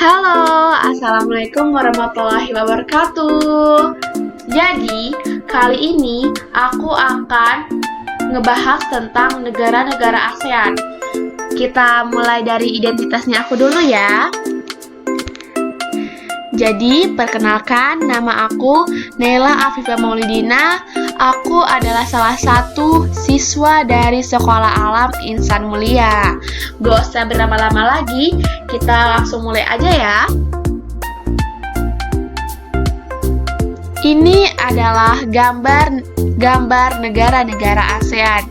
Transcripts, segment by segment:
Halo, Assalamualaikum warahmatullahi wabarakatuh. Jadi, kali ini aku akan ngebahas tentang negara-negara ASEAN. Kita mulai dari identitasnya aku dulu ya. Jadi, perkenalkan, nama aku Naila Afifah Maulidina. Aku adalah salah satu siswa dari Sekolah Alam Insan Mulia. Gak usah berlama-lama lagi, kita langsung mulai aja ya. Ini adalah gambar negara-negara ASEAN.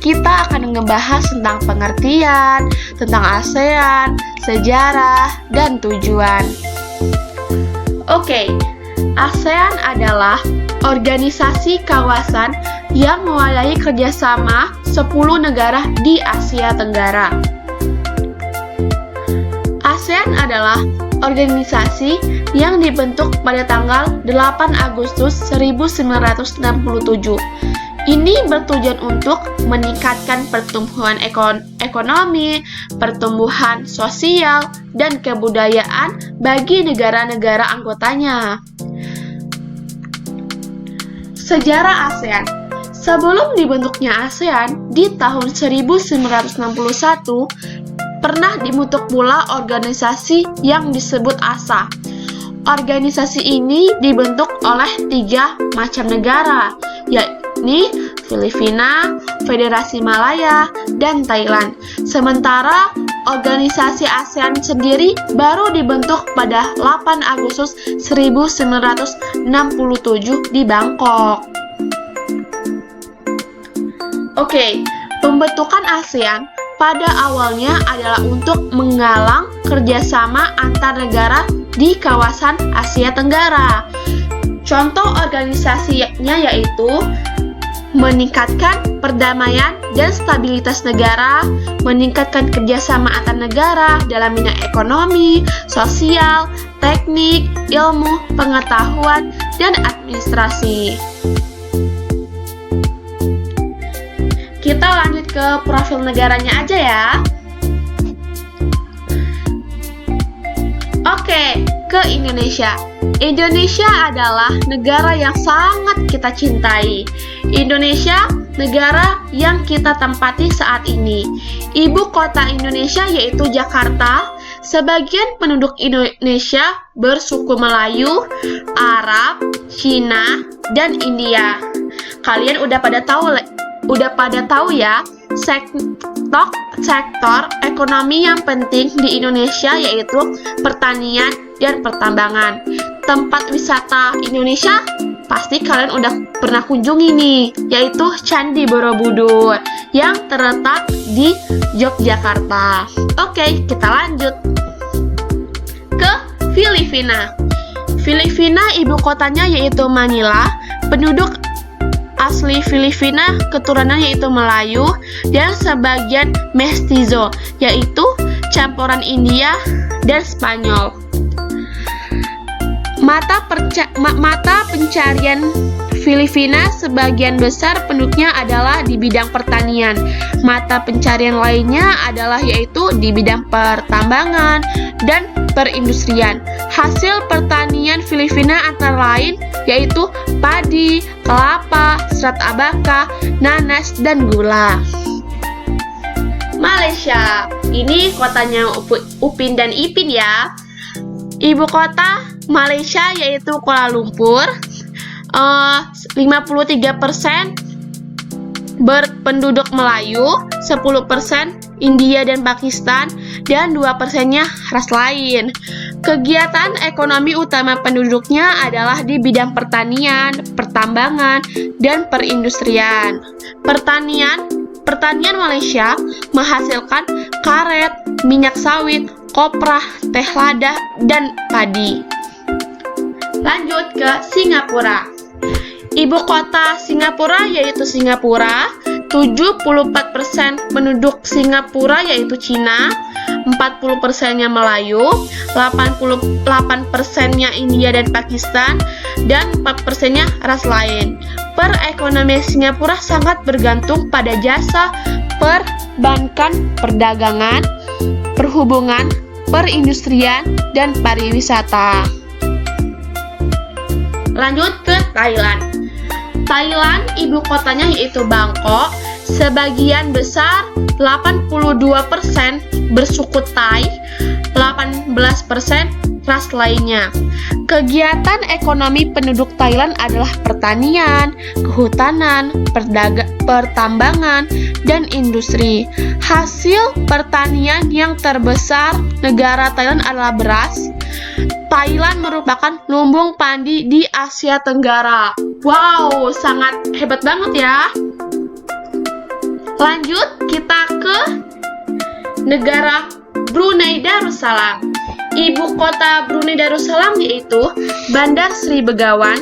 Kita akan membahas tentang pengertian, tentang ASEAN, sejarah, dan tujuan. Oke, ASEAN adalah organisasi kawasan yang mewadahi kerjasama 10 negara di Asia Tenggara. ASEAN adalah organisasi yang dibentuk pada tanggal 8 Agustus 1967. Ini bertujuan untuk meningkatkan pertumbuhan ekonomi, pertumbuhan sosial, dan kebudayaan bagi negara-negara anggotanya. Sejarah ASEAN. Sebelum dibentuknya ASEAN di tahun 1961, pernah dibentuk pula organisasi yang disebut ASA. Organisasi ini dibentuk oleh 3 macam negara, yakni Filipina, Federasi Malaya, dan Thailand. Sementara organisasi ASEAN sendiri baru dibentuk pada 8 Agustus 1967 di Bangkok. Oke, pembentukan ASEAN pada awalnya adalah untuk menggalang kerjasama antar negara di kawasan Asia Tenggara. Contoh organisasinya yaitu meningkatkan perdamaian dan stabilitas negara, meningkatkan kerjasama antar negara dalam bidang ekonomi, sosial, teknik, ilmu, pengetahuan, dan administrasi. Kita lanjut ke profil negaranya aja ya. Oke, ke Indonesia. Indonesia adalah negara yang sangat kita cintai. Indonesia, negara yang kita tempati saat ini. Ibu kota Indonesia yaitu Jakarta. Sebagian penduduk Indonesia bersuku Melayu, Arab, Cina, dan India. Kalian udah pada tahu ya, sektor ekonomi yang penting di Indonesia yaitu pertanian dan pertambangan. Tempat wisata Indonesia pasti kalian udah pernah kunjungi nih, yaitu Candi Borobudur yang terletak di Yogyakarta. Oke, kita lanjut ke Filipina. Filipina ibu kotanya yaitu Manila. Penduduk asli Filipina keturunan yaitu Melayu dan sebagian mestizo, yaitu campuran India dan Spanyol. Mata pencarian Filipina sebagian besar penduduknya adalah di bidang pertanian. Mata pencarian lainnya adalah yaitu di bidang pertambangan dan perindustrian. Hasil pertanian Filipina antara lain yaitu padi, kelapa, serat abaka, nanas, dan gula. Malaysia, ini kotanya Upin dan Ipin ya. Ibu kota Malaysia yaitu Kuala Lumpur. 53% berpenduduk Melayu, 10% India dan Pakistan, dan 2%-nya ras lain. Kegiatan ekonomi utama penduduknya adalah di bidang pertanian, pertambangan, dan perindustrian. Pertanian Malaysia menghasilkan karet, minyak sawit, kopra, teh lada, dan padi. Lanjut ke Singapura. Ibu kota Singapura yaitu Singapura. 74% penduduk Singapura yaitu Cina, 40%-nya Melayu, 88%-nya India dan Pakistan, dan 4%-nya ras lain. Perekonomian Singapura sangat bergantung pada jasa perbankan, perdagangan, perhubungan, perindustrian, dan pariwisata. Lanjut ke Thailand. Thailand, ibu kotanya yaitu Bangkok. Sebagian besar 82% bersuku Thai, 18% ras lainnya. Kegiatan ekonomi penduduk Thailand adalah pertanian, kehutanan, pertambangan, dan industri. Hasil pertanian yang terbesar negara Thailand adalah beras. Thailand merupakan lumbung padi di Asia Tenggara. Wow, sangat hebat banget ya. Lanjut, kita ke negara Brunei Darussalam. Ibu kota Brunei Darussalam yaitu Bandar Sri Begawan.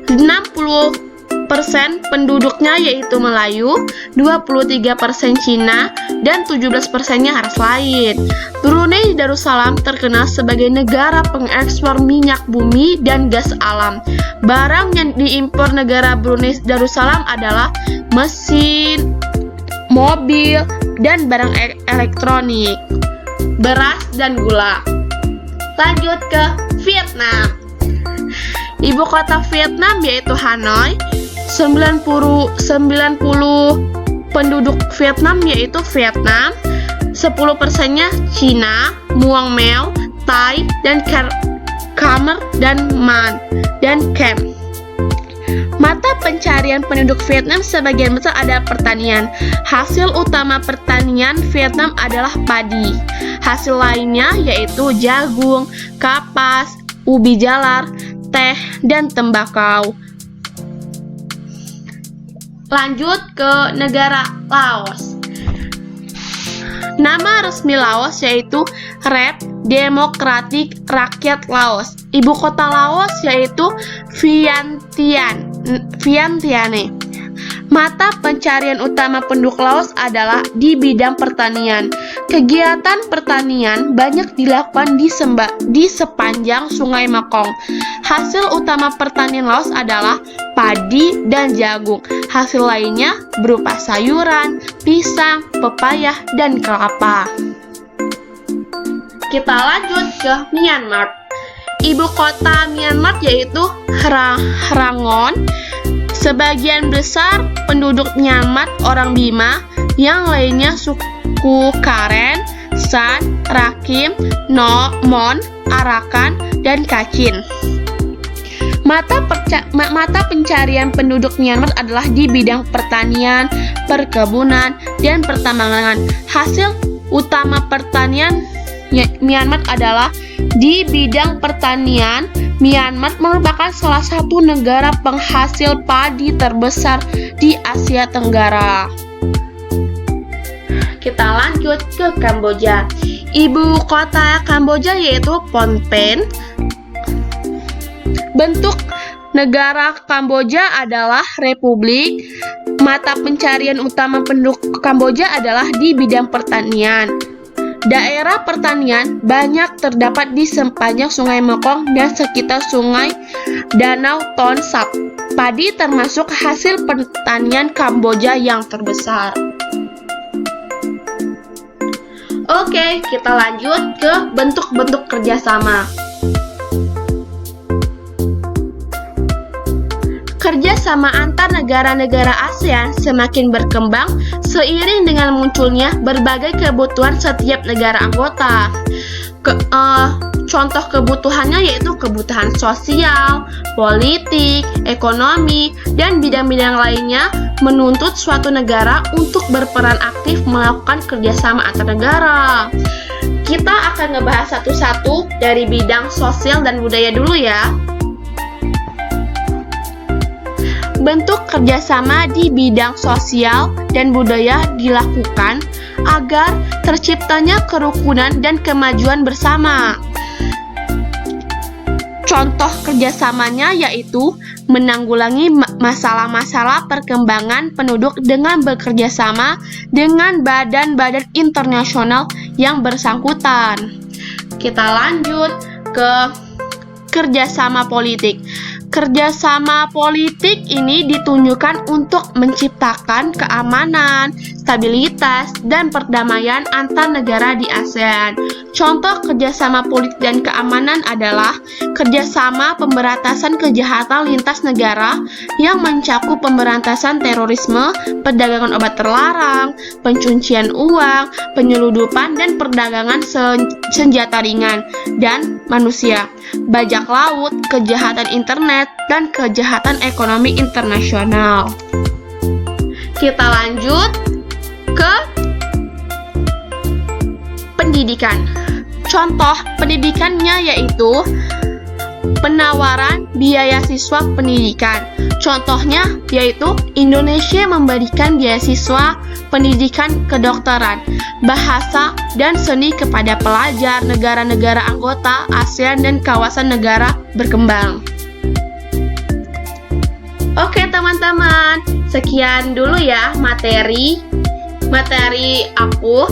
60% penduduknya yaitu Melayu, 23% Cina, dan 17%-nya ras lain. Brunei Darussalam terkenal sebagai negara pengekspor minyak bumi dan gas alam. Barang yang diimpor negara Brunei Darussalam adalah mesin, mobil, dan barang elektronik, beras, dan gula. Lanjut ke Vietnam. Ibu kota Vietnam yaitu Hanoi. 90 penduduk Vietnam yaitu Vietnam. 10%-nya Cina, Muang Meo, Thai, dan Khmer dan Man dan Kem. Mata pencarian penduduk Vietnam sebagian besar adalah pertanian. Hasil utama pertanian Vietnam adalah padi. Hasil lainnya yaitu jagung, kapas, ubi jalar, teh, dan tembakau. Lanjut ke negara Laos. Nama resmi Laos yaitu Rep Demokratik Rakyat Laos. Ibu kota Laos yaitu Vientiane. Mata pencarian utama penduduk Laos adalah di bidang pertanian. Kegiatan pertanian banyak dilakukan di sepanjang Sungai Mekong. Hasil utama pertanian Laos adalah padi dan jagung. Hasil lainnya berupa sayuran, pisang, pepaya, dan kelapa. Kita lanjut ke Myanmar. Ibu kota Myanmar yaitu Yangon. Sebagian besar penduduk Myanmar orang Bima, yang lainnya suku Karen, San, Rakhine, Mon, Arakan, dan Kachin. Mata pencarian penduduk Myanmar adalah di bidang pertanian, perkebunan, dan pertambangan. Hasil utama pertanian Myanmar adalah di bidang pertanian. Myanmar merupakan salah satu negara penghasil padi terbesar di Asia Tenggara. Kita lanjut ke Kamboja. Ibu kota Kamboja yaitu Phnom Penh. Bentuk negara Kamboja adalah republik. Mata pencarian utama penduduk Kamboja adalah di bidang pertanian. Daerah pertanian banyak terdapat di sepanjang Sungai Mekong dan sekitar Sungai Danau Ton Sap. Padi termasuk hasil pertanian Kamboja yang terbesar. Oke, kita lanjut ke bentuk-bentuk kerjasama. Kerjasama antar negara-negara ASEAN semakin berkembang seiring dengan munculnya berbagai kebutuhan setiap negara anggota. Contoh kebutuhannya yaitu kebutuhan sosial, politik, ekonomi, dan bidang-bidang lainnya menuntut suatu negara untuk berperan aktif melakukan kerjasama antar negara. Kita akan ngebahas satu-satu dari bidang sosial dan budaya dulu ya. Bentuk kerjasama di bidang sosial dan budaya dilakukan agar terciptanya kerukunan dan kemajuan bersama. Contoh kerjasamanya yaitu menanggulangi masalah-masalah perkembangan penduduk dengan bekerja sama dengan badan-badan internasional yang bersangkutan. Kita lanjut ke kerjasama politik. Kerjasama politik ini ditunjukkan untuk menciptakan keamanan, stabilitas, dan perdamaian antar negara di ASEAN. Contoh kerjasama politik dan keamanan adalah kerjasama pemberantasan kejahatan lintas negara yang mencakup pemberantasan terorisme, perdagangan obat terlarang, pencucian uang, penyeludupan dan perdagangan senjata ringan dan manusia, bajak laut, kejahatan internet, dan kejahatan ekonomi internasional. Kita lanjut ke pendidikan. Contoh pendidikannya yaitu penawaran biaya siswa pendidikan. Contohnya yaitu Indonesia memberikan beasiswa pendidikan kedokteran, bahasa, dan seni kepada pelajar negara-negara anggota ASEAN dan kawasan negara berkembang. Oke teman-teman, sekian dulu ya materi aku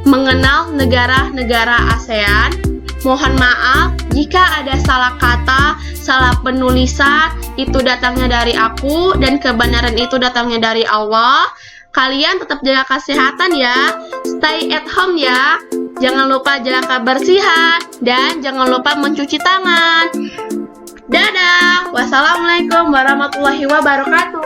mengenal negara-negara ASEAN. Mohon maaf jika ada salah kata, salah penulisan, itu datangnya dari aku dan kebenaran itu datangnya dari Allah. Kalian tetap jaga kesehatan ya. Stay at home ya. Jangan lupa jaga kebersihan dan jangan lupa mencuci tangan. Dadah. Wassalamualaikum warahmatullahi wabarakatuh.